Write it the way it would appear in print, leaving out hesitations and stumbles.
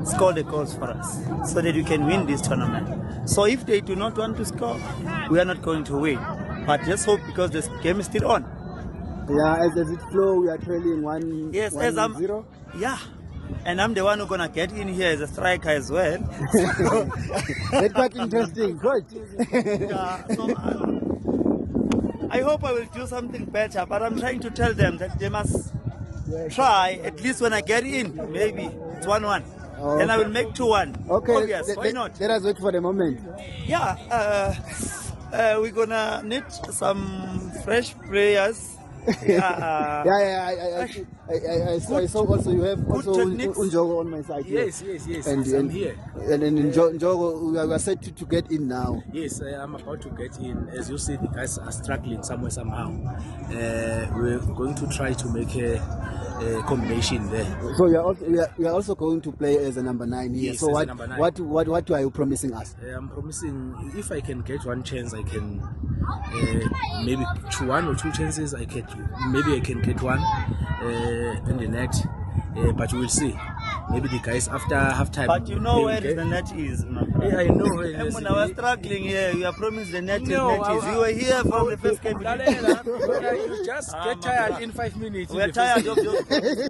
score the goals for us so that we can win this tournament. So if they do not want to score, we are not going to win. But just hope because this game is still on. Yeah, as it flow, we are trailing 1-0. Yes, as I'm. Yeah. And I'm the one who's gonna get in here as a striker as well. That's quite interesting, coach. Yeah, so I hope I will do something better, but I'm trying to tell them that they must try, at least when I get in, maybe it's 1-1. Okay. Then I will make 2-1. Okay, Obvious, why not? Let us wait for the moment. Yeah, we're gonna need some fresh players. I saw also you have also uNjoko on my side. Yes. And I'm here. And uNjoko, we are set to get in now. Yes, I'm about to get in. As you see, the guys are struggling somewhere somehow. We're going to try to make a combination there. So we are also going to play as a number 9 here. Yes, so as a number 9. What are you promising us? I'm promising if I can get one chance, I can maybe 1 or 2 chances. I can get one in the net, but we'll see. Maybe the guys after halftime. But you know where the net is, man. Yeah, I know where it is. When I was struggling here, you are promised the net is. You were here from the first game. You just get tired in 5 minutes. We're tired of those.